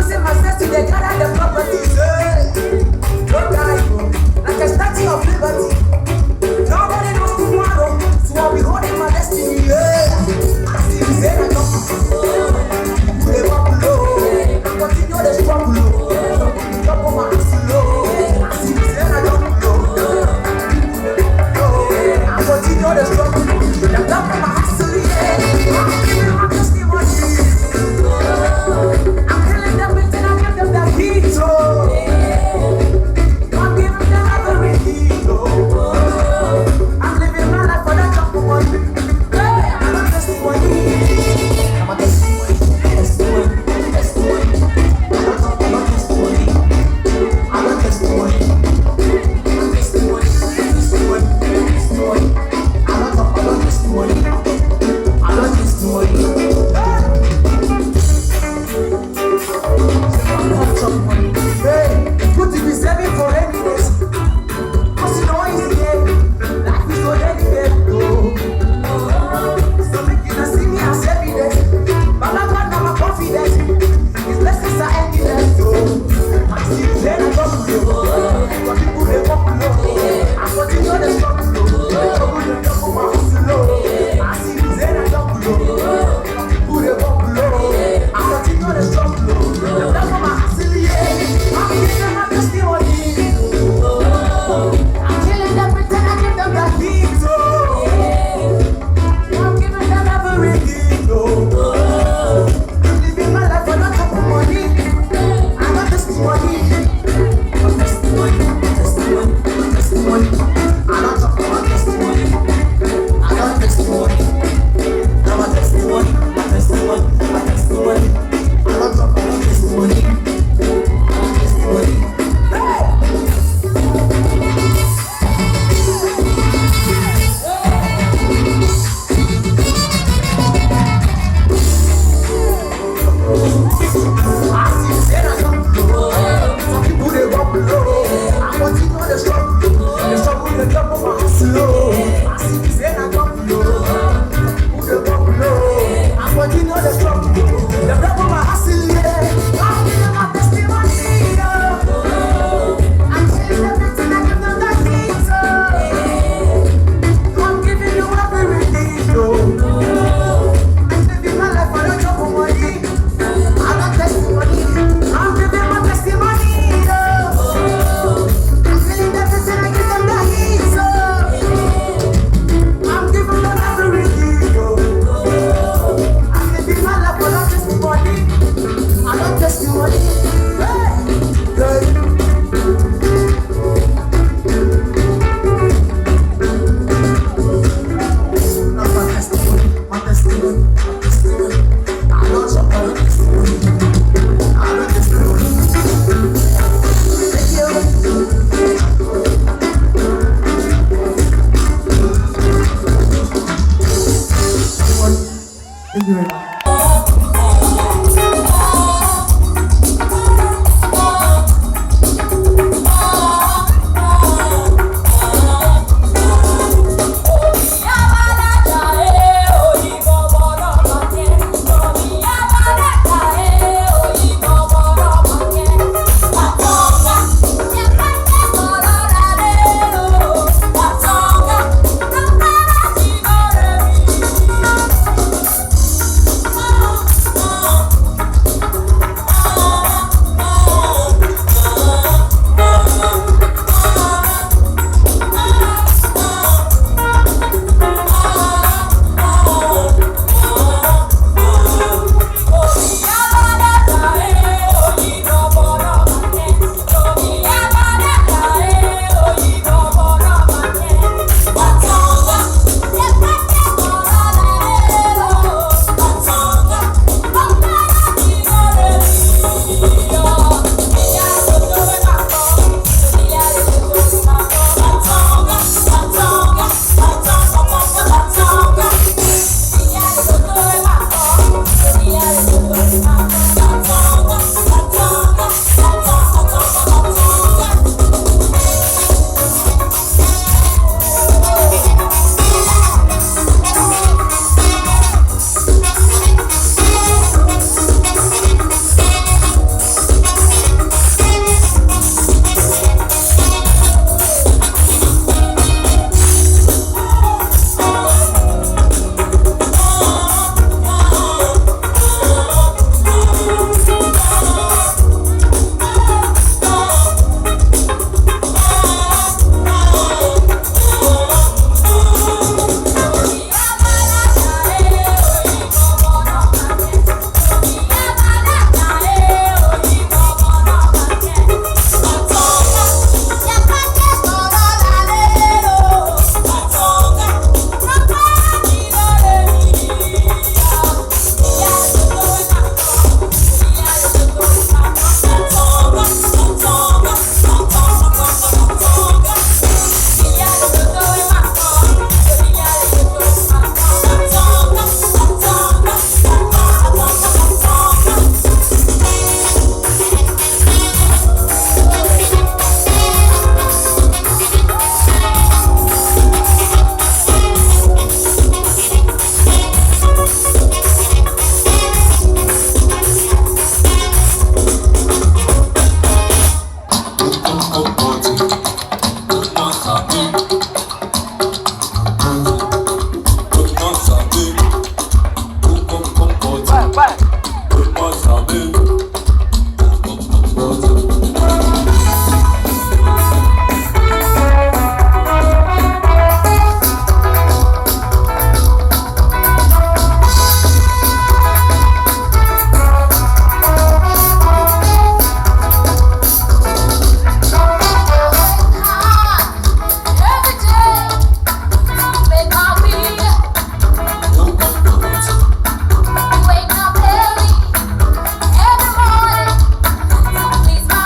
using my sense to the gather the properties. Don't die, like a statue of liberty. Nobody knows tomorrow, so I'll be holding my destiny. I see you say I don't. They walk low, I continue the struggle. Top of my slow. I see you say I don't know. I continue the struggle. The top of my hustle, I'm giving my testimony. I'm killing them with and I give them the heat. I'm giving them everything. I'm living my life for the top of one. I'm a testimony. I'm a testimony. Testimony. Testimony. I'm a testimony. I'm a testimony. Testimony. Testimony. Testimony. I'm a testimony. I'm a testimony. Hey, good to be saving for enemies. Cause you know it's here. Life is so delicate, so make you not see me as evidence. But my God, now my confidence. His blessings are endless, I see you then I come to you. But people they walk low. I continue the struggle, trouble the top of my hustle. I see you then I come to you. But people they walk low. I continue the struggle, the top of my hustle, yeah. Wake up early every morning to please my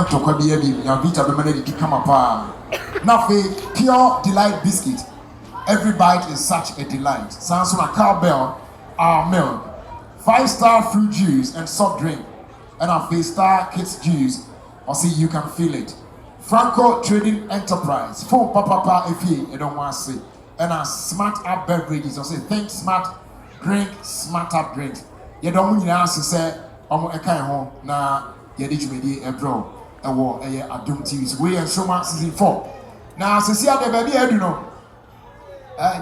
Enya tokwa bi ya bi na vita be mane di kama pa. Na fe pure delight biscuit. Every bite is such a delight. Sounds like cowbell, milk, 5-star fruit juice and soft drink, and a 5-star kids juice. Or see you can feel it. Franco Trading Enterprise. Phone papa if you don't want to see. And a smart up beverages. I say think smart drink, smart up drinks. You don't want to say a kind home na you did you a bro a war a Adum TV. We are Nsoroma season 4. Now since you the baby, you know.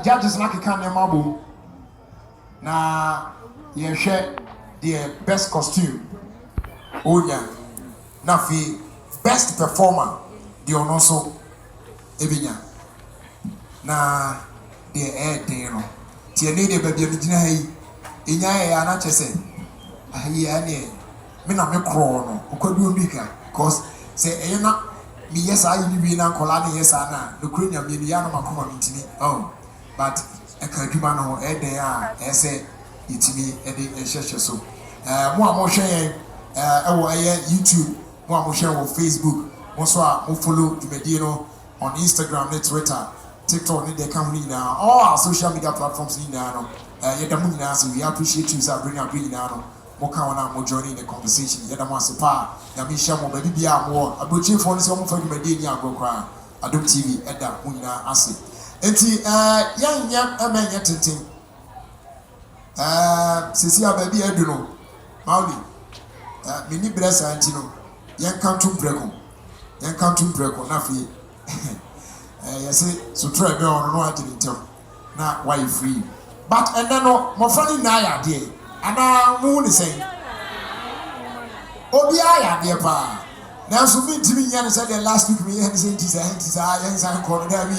Judges like a can mabu. Na you share the best costume. Oh yeah. Na fi best performer the onoso ebinya. Na the air day no. Tie ne de baby gina hai. Inya ya na chese. Ahi ya ne. Me na me kro no. Okwadu mbika cause say e na me yes I ni bi na kola ne yes na. No kronya me ya na makoma mitini. Oh. But a kaduma no e dey a e say itimi e dey e hwehwe so mo hwe wo YouTube mo share on Facebook mo so a mo follow the no on Instagram and Twitter TikTok ni dey come ni na all our social media platforms ni na no ye da mu na so we appreciate you sir bring na no mo ka wona mo join in the conversation ye da mo asepa na me share mo ba bibia mo abrochi fo no se mo fa dwumadi ni agokra Adum TV e da mu na ase enti yan emenya tintin sisi ababi edu no mauli mini bresa anti no yan kantum breko na fi yesi so try be on no ati ntem na why free but and then no mo fani na ya de ana mu ni say obi aya de pa na so mi ntimi nya ne say the last week me yan say tisa yan say ko no da bi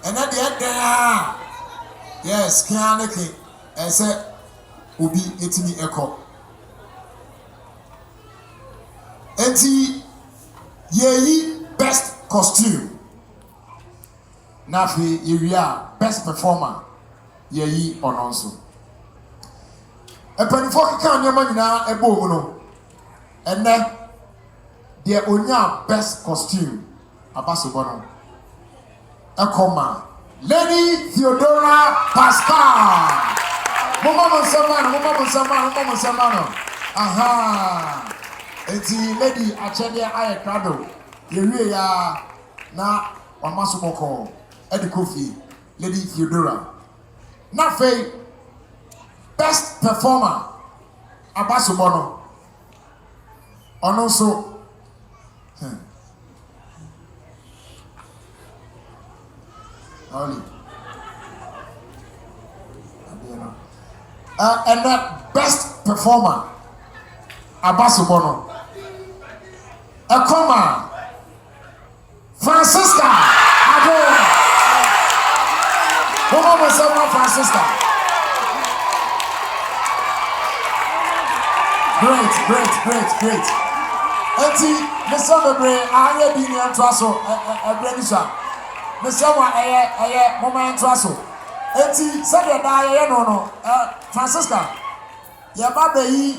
and at the end yes kianeke I say obi etimi eko enti yeyi best costume na fi area best performer yeyi ononso epanifo kika nyama nyina ebo mu no enne de onya best costume abasobo no ekoma Lady Theodora Pascal Mama Samano aha eti lady achede aye krado yewie ya na wamasomoko edikofi Lady Theodora na fe best performer abasobo no ono so Only. And the best performer, Abasubono, a comma, Francisca, Francisca. Great. Eti, Mr. Bebre, I have been here to also a Brenisa. Mr. Moment to also. Eti, Saturday, no, Francisca, your baby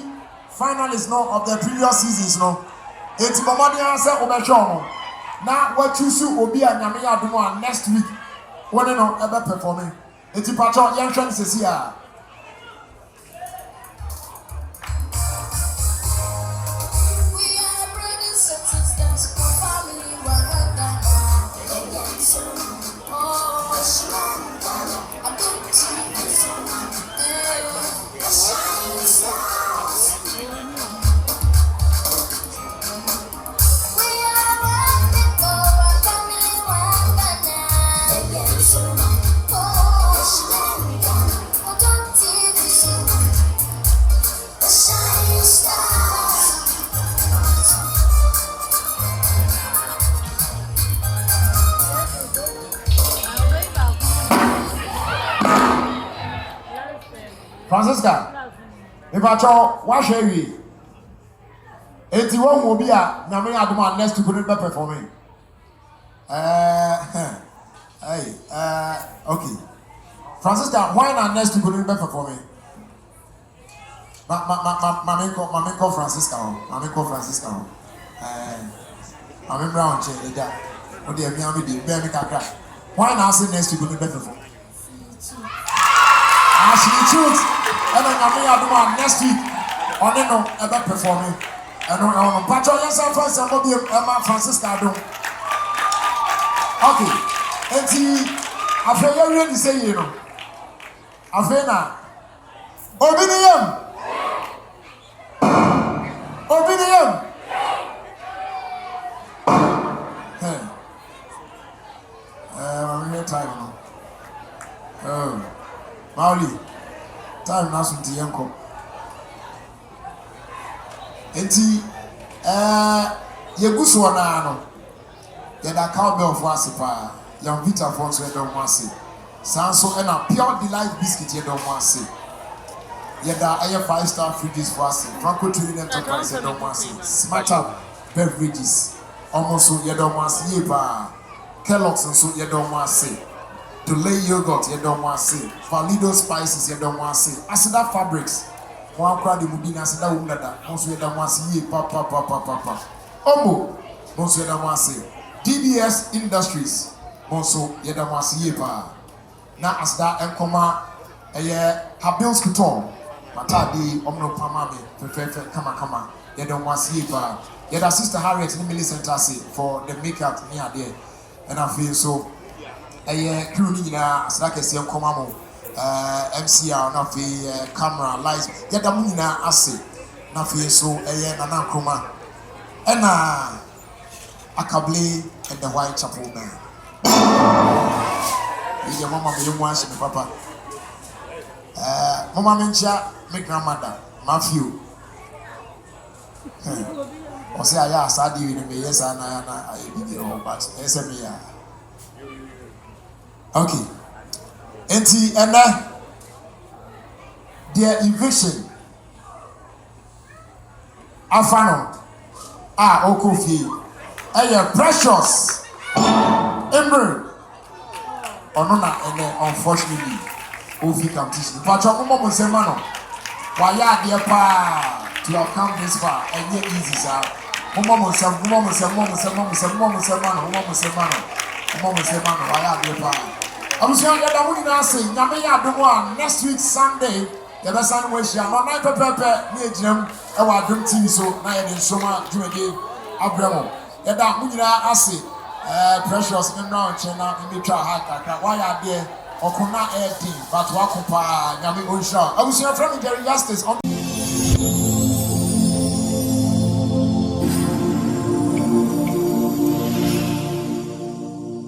finalists no of the previous seasons, no. Eti, Mamadi answer Obeshono. Now, what you see will be a Yamia Duma next week. When you know ever performing. Eti, Pacho, young chances here. Francisca, if I try, what shall we? 81 will be a Namia Aduma next to put it performing. Okay. Francisca, why not next to put it performing? Mamiko Francisca. I'm in brown chair. Oh, dear, me, I'm with you. Bear me kakra. Why not say next week will be better for? As she choose, and then I may have one next week. On the no, ever performing. And on Patrol, yes, I first and be Emma Francisca. Okay, and see, I feel you really say, you know, I feel now. Obedience. Obedience. Hey. I'm here time now. Oh. Mauli. Time now some tea uncle. Enti yegusu wana no. Yeda cowbell for asipa. Yam vita for so yeda mwase. Sanso ena pure delight biscuit yeda mwase. Yeda aye 5-star fridges for us. Franco Touring Enterprise yeda mwase. Smarter beverages. Almost so yeda mwase yeba. Kellogg's and so yeda mwase. Delay yogurt yeda mwase. Valido spices yeda mwase. Asida fabrics. One crowd the Mudina Asida Umada. Most yeda mwase ye papa. Omo. Most yeda mwase. DBS Industries. Also yeda mwase ye pa. Na asida enkoma eye Habil's Couture. Matadi omno pamame perfect kama yeda mwase ye pa. Yeda Sister Harriet ni Millicent Ase for the makeup near there. And I feel so crew ni na asida kesi enkoma mo MCR na fi camera lights yeda mu nyina ase na fi so nana kroma ena akable and the Whitechapel man your mama me you want me papa mama mencha me grandmother Matthew o say aya asadi ni me yes na ayi bi o but ese me ya okay enti their eviction afano okofi precious ember onona unfortunately ofi competition but mo say man why ya there pa to have come this far and yet easy sir mo say man why ya there pa I'm saying that we now say Nyame do next week Sunday. The best Sunday we share. No night pepe near Jim. Our dream team so now in Nsoroma Jumede Abramo. That we now say precious in round China in the try hard. Why are there? Okuna air team, but Wakupa Nyame Osha. I was your friend Jerry Justice on.